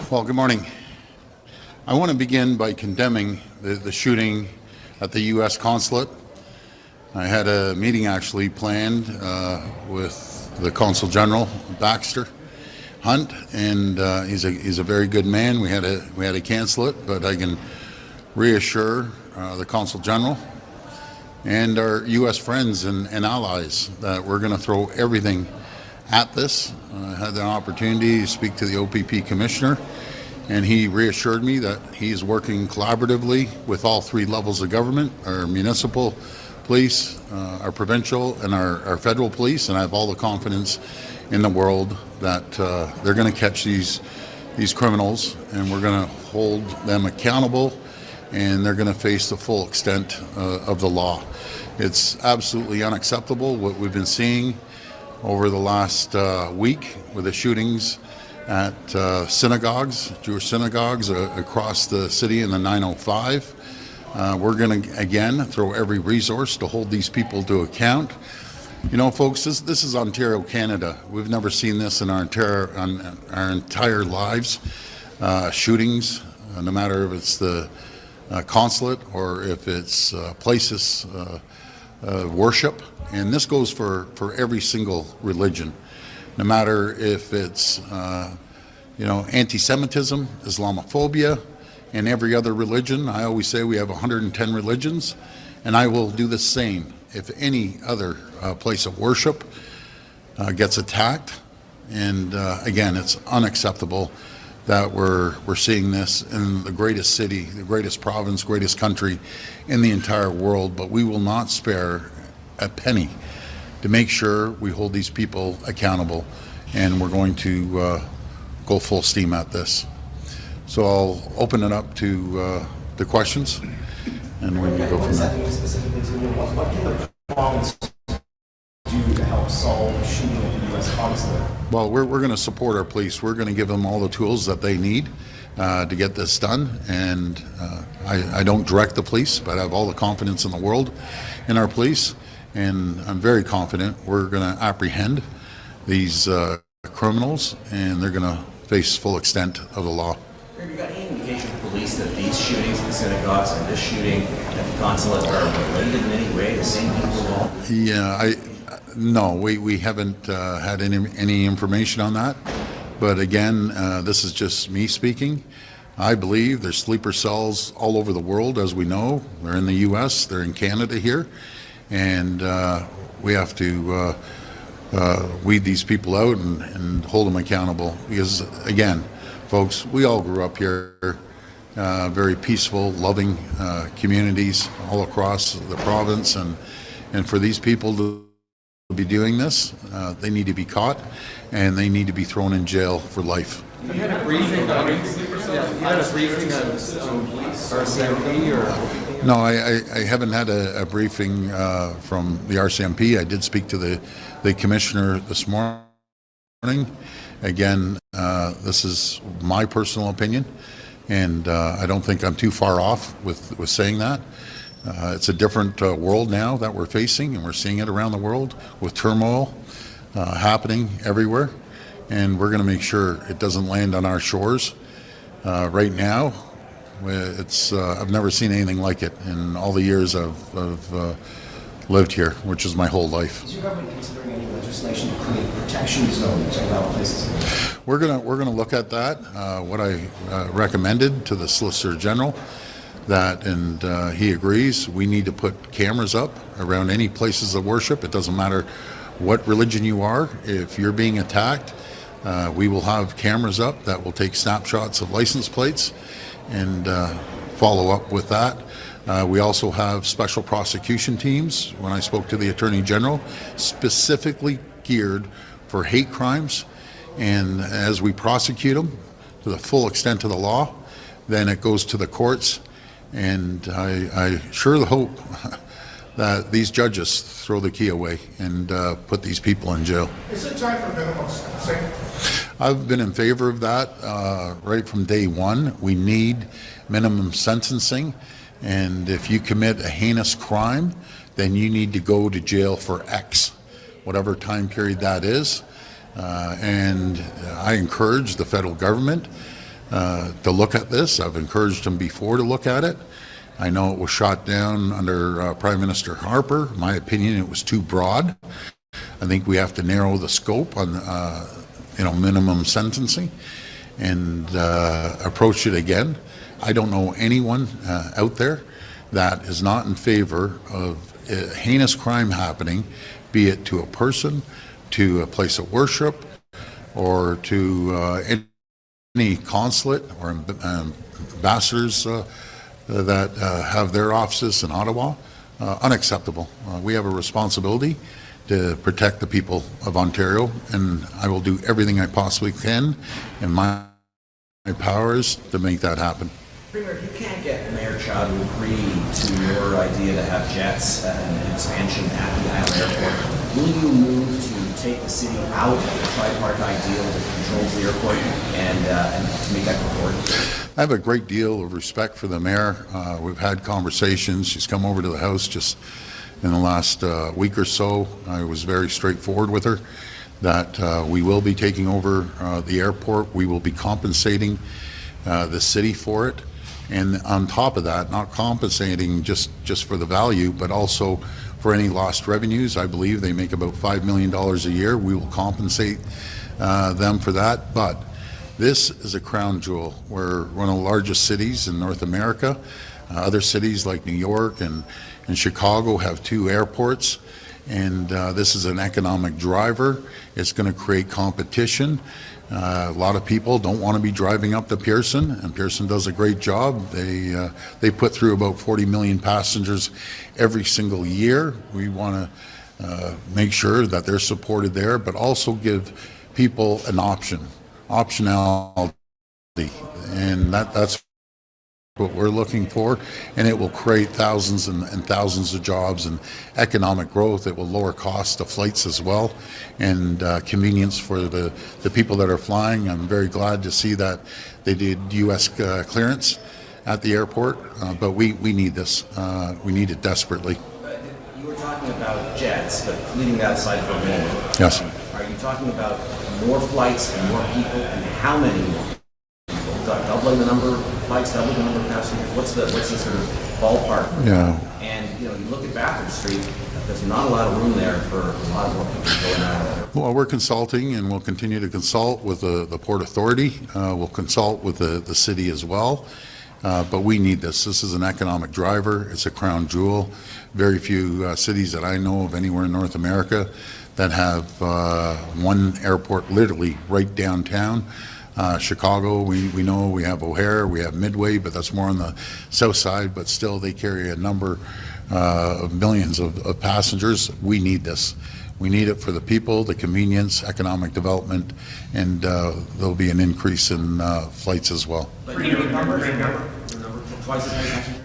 Well, good morning. I want to begin by condemning the shooting at the U.S. consulate. I had a meeting actually planned with the Consul General, Baxter Hunt, and he's a very good man. We had to cancel it, but I can reassure the Consul General and our U.S. friends and allies that we're going to throw everything at this. I had an opportunity to speak to the OPP Commissioner, and he reassured me that he's working collaboratively with all three levels of government, our municipal police, our provincial, and our federal police, and I have all the confidence in the world that they're going to catch these criminals, and we're going to hold them accountable, and they're going to face the full extent of the law. It's absolutely unacceptable what we've been seeing over the last week with the shootings at synagogues, Jewish synagogues across the city in the 905. We're going to, again, throw every resource to hold these people to account. You know, folks, this is Ontario, Canada. We've never seen this in our entire lives. Shootings, no matter if it's the consulate or if it's places worship. And this goes for every single religion, no matter if it's anti-Semitism, Islamophobia, and every other religion. I always say we have 110 religions, and I will do the same if any other place of worship gets attacked. And again, it's unacceptable that we're seeing this in the greatest city, the greatest province, greatest country in the entire world. But we will not spare a penny to make sure we hold these people accountable, and we're going to go full steam at this. So I'll open it up to the questions, and we can go from there. What can the province do to help solve the shooting at the U.S. consulate? Well, we're going to support our police. We're going to give them all the tools that they need to get this done. And I don't direct the police, but I have all the confidence in the world in our police. And I'm very confident we're going to apprehend these criminals, and they're going to face full extent of the law. Have you got any indication from police that these shootings at the synagogues and this shooting at the consulate are related in any way, the same people involved? Yeah, no, we haven't had any information on that. But again, this is just me speaking. I believe there's sleeper cells all over the world, as we know. They're in the U.S., they're in Canada here, and we have to weed these people out and hold them accountable. Because again, folks, we all grew up here, very peaceful, loving communities all across the province, and for these people to be doing this, they need to be caught, and they need to be thrown in jail for life. You had a briefing on RCMP or? No, I haven't had a briefing from the RCMP. I did speak to the commissioner this morning. Again, this is my personal opinion, and I don't think I'm too far off with saying that. It's a different world now that we're facing, and we're seeing it around the world with turmoil happening everywhere, and we're going to make sure it doesn't land on our shores. Right now, I've never seen anything like it in all the years I've lived here, which is my whole life. Is your government considering any legislation to create protection zones around places? We're gonna look at that. What I recommended to the Solicitor General, and he agrees. We need to put cameras up around any places of worship. It doesn't matter what religion you are. If you're being attacked, we will have cameras up that will take snapshots of license plates and follow up with that. We also have special prosecution teams, when I spoke to the Attorney General, specifically geared for hate crimes. And as we prosecute them to the full extent of the law, then it goes to the courts. And I sure hope that these judges throw the key away and put these people in jail. Is it time for minimum sentencing? I've been in favor of that right from day one. We need minimum sentencing, and if you commit a heinous crime, then you need to go to jail for X, whatever time period that is. And I encourage the federal government to look at this. I've encouraged them before to look at it. I know it was shot down under Prime Minister Harper. My opinion, it was too broad. I think we have to narrow the scope on, minimum sentencing and approach it again. I don't know anyone out there that is not in favor of a heinous crime happening, be it to a person, to a place of worship, or to any consulate or ambassadors that have their offices in Ottawa. Unacceptable. We have a responsibility to protect the people of Ontario, and I will do everything I possibly can in my powers to make that happen. Premier, if you can't get Mayor Chow to agree to your idea to have jets and an expansion at the Island Airport, will you move to take the city out of the tripartite ideal that controls the airport and to make that go forward? I have a great deal of respect for the mayor. We've had conversations. She's come over to the house just in the last week or so. I was very straightforward with her that we will be taking over the airport. We will be compensating the city for it. And on top of that, not compensating just for the value, but also for any lost revenues. I believe they make about $5 million a year. We will compensate them for that. But this is a crown jewel. We're one of the largest cities in North America. Other cities like New York and Chicago have 2 airports. And this is an economic driver. It's going to create competition. A lot of people don't want to be driving up to Pearson, and Pearson does a great job. They put through about 40 million passengers every single year. We want to make sure that they're supported there, but also give people an optionality, and that's what we're looking for, and it will create thousands and thousands of jobs and economic growth. It will lower cost of flights as well, and convenience for the people that are flying. I'm very glad to see that they did U.S. clearance at the airport, but we need this. We need it desperately. You were talking about jets, but leaving that aside for a moment. Yes. Are you talking about more flights and more people, and how many more people? Doubling the number of flights, doubling the number of passengers? What's the sort of ballpark? Yeah. And you look at Bathurst Street. There's not a lot of room there for a lot of more people going out. Well, we're consulting, and we'll continue to consult with the Port Authority. We'll consult with the city as well. But we need this. This is an economic driver. It's a crown jewel. Very few cities that I know of anywhere in North America that have one airport literally right downtown. Chicago, we know we have O'Hare, we have Midway, but that's more on the south side, but still they carry a number of millions of passengers. We need this. We need it for the people, the convenience, economic development, and there'll be an increase in flights as well.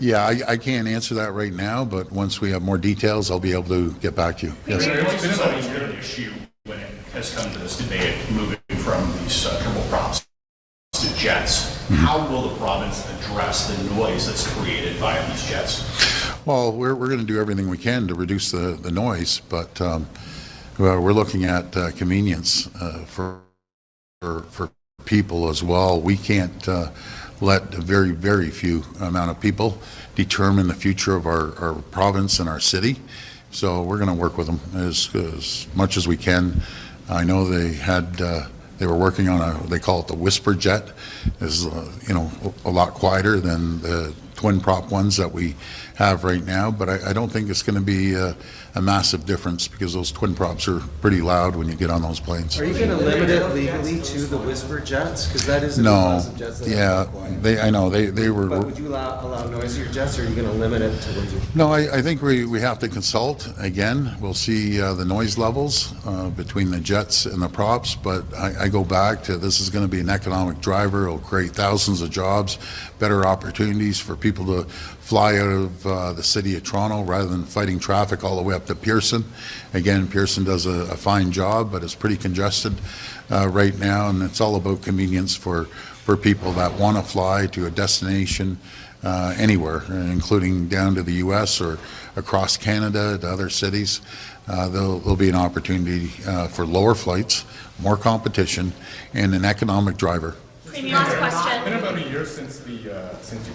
Yeah, I can't answer that right now, but once we have more details, I'll be able to get back to you. Yes. It's always been an issue when it has come to this debate, moving from these turboprops to jets. How will the province address the noise that's created by these jets? Well, we're going to do everything we can to reduce the noise, but we're looking at convenience for people as well. We can't let a very, very few amount of people determine the future of our province and our city. So we're going to work with them as much as we can. I know they were working on they call it the whisper jet. Is a lot quieter than the twin prop ones that we have right now, but I don't think it's going to be a massive difference because those twin props are pretty loud when you get on those planes. Are you going to limit it legally to the whisper jets? Because that is a No, class of jets that yeah, I know they were. But would you allow noisier jets, or are you going to limit it to what you? No, I think we have to consult again. We'll see the noise levels between the jets and the props, but I go back to this is going to be an economic driver. It'll create thousands of jobs, better opportunities for people to fly out of the city of Toronto rather than fighting traffic all the way up to Pearson. Again, Pearson does a fine job, but it's pretty congested right now, and it's all about convenience for people that want to fly to a destination anywhere, including down to the U.S. or across Canada to other cities. There'll be an opportunity for lower flights, more competition, and an economic driver. Premium, last It's question. been about a year since you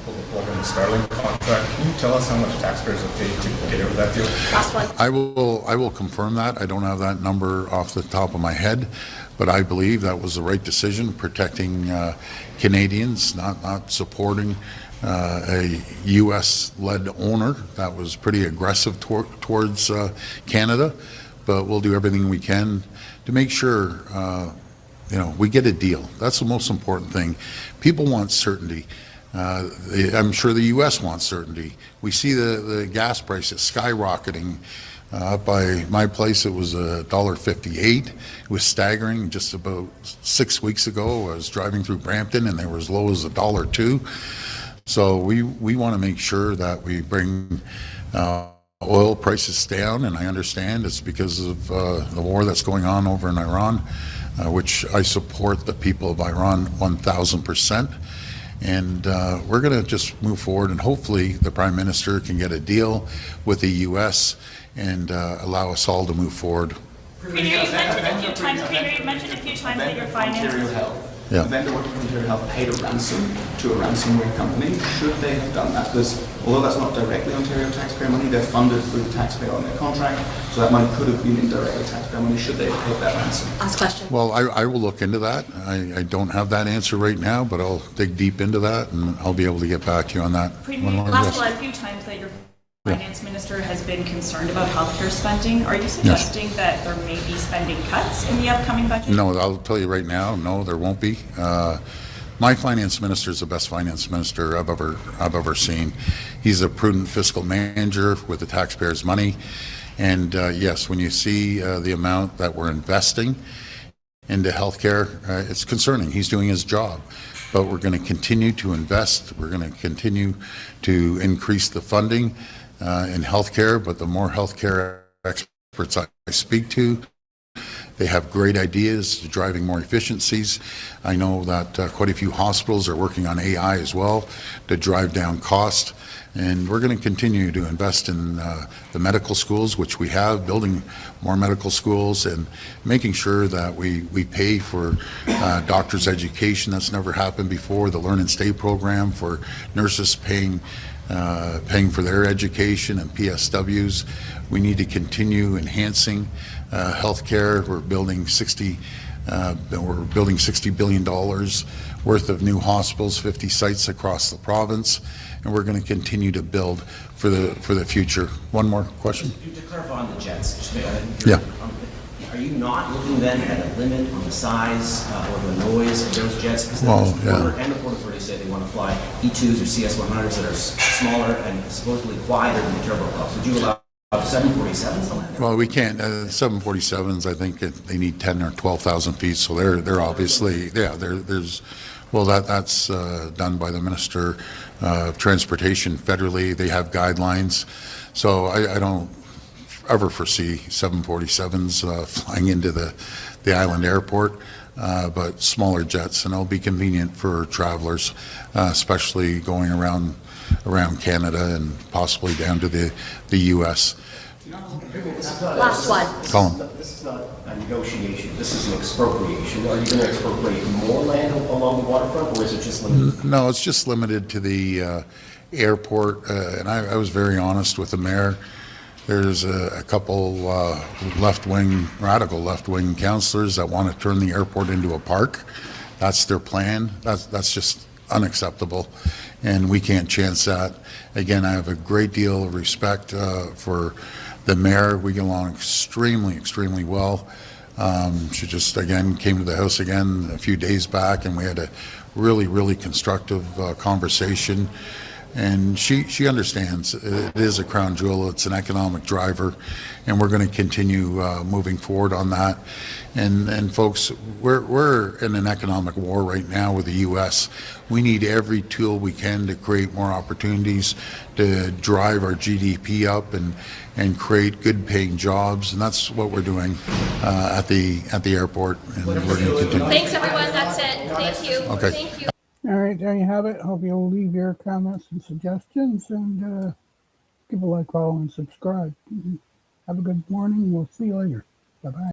pulled the plug on the Starlink contract. Can you tell us how much taxpayers have paid to get out of that deal? Last one. I will confirm that. I don't have that number off the top of my head, but I believe that was the right decision, protecting Canadians, not supporting a U.S.-led owner that was pretty aggressive towards Canada. But we'll do everything we can to make sure we get a deal. That's the most important thing. People want certainty. I'm sure the U.S. wants certainty. We see the gas prices skyrocketing. By my place, it was $1.58. It was staggering. Just about 6 weeks ago, I was driving through Brampton, and they were as low as $1.02. So we want to make sure that we bring oil prices down, and I understand it's because of the war that's going on over in Iran, which I support the people of Iran 1,000%. And we're going to just move forward, and hopefully the Prime Minister can get a deal with the U.S. and allow us all to move forward. Premier, you've mentioned a few times that your finances. Ontario Health. Yeah. The vendor working for Ontario Health paid a ransom to a ransomware company. Should they have done that? Because although that's not directly Ontario taxpayer money, they're funded through the taxpayer on their contract, so that money could have been indirectly taxpayer money. Should they have paid that ransom? Last question. Well, I will look into that. I don't have that answer right now, but I'll dig deep into that, and I'll be able to get back to you on that. Premier, last one. A few times that your finance minister has been concerned about healthcare spending. Are you suggesting that there may be spending cuts in the upcoming budget? No, I'll tell you right now, no, there won't be. My finance minister is the best finance minister I've ever seen. He's a prudent fiscal manager with the taxpayers' money. And yes, when you see the amount that we're investing into healthcare, it's concerning. He's doing his job. But we're going to continue to invest. We're going to continue to increase the funding in healthcare. But the more healthcare experts I speak to, they have great ideas to driving more efficiencies. I know that quite a few hospitals are working on AI as well to drive down cost. And we're going to continue to invest in the medical schools, which we have, building more medical schools and making sure that we pay for doctors' education. That's never happened before. The Learn and Stay program for nurses paying for their education and PSWs. We need to continue enhancing healthcare. We're building $60 billion worth of new hospitals, 50 sites across the province, and we're going to continue to build for the future. One more question? To clarify on the jets, Yeah. Are you not looking then at a limit on the size or the noise of those jets? Because the Port and the Port Authority say they want to fly E2s or CS100s that are smaller and supposedly quieter than the turboprops. Would you allow 747s to land there? Well, we can't. 747s, I think they need 10 or 12,000 feet, so they're obviously, there's. Well, that's done by the Minister of Transportation federally. They have guidelines, so I don't ever foresee 747s flying into the island airport, but smaller jets, and it'll be convenient for travelers, especially going around Canada and possibly down to the U.S. Last one. Colin. This is not a negotiation. This is an expropriation. Are you going to expropriate more land along the waterfront, or is it just limited? No, it's just limited to the airport, and I was very honest with the mayor. There's a couple radical left-wing councillors that want to turn the airport into a park. That's their plan. That's just unacceptable, and we can't chance that. Again, I have a great deal of respect for the mayor. We get along extremely well. She just, again, came to the house again a few days back, and we had a really constructive conversation. And she understands it is a crown jewel. It's an economic driver, and we're going to continue moving forward on that. And folks, we're in an economic war right now with the U.S. We need every tool we can to create more opportunities, to drive our GDP up and create good-paying jobs, and that's what we're doing at the airport. And we're going to continue. Thanks, everyone. That's it. Thank you. Okay. Thank you. All right, there you have it. Hope you'll leave your comments and suggestions, and give a like, follow, and subscribe. Have a good morning. We'll see you later. Bye-bye.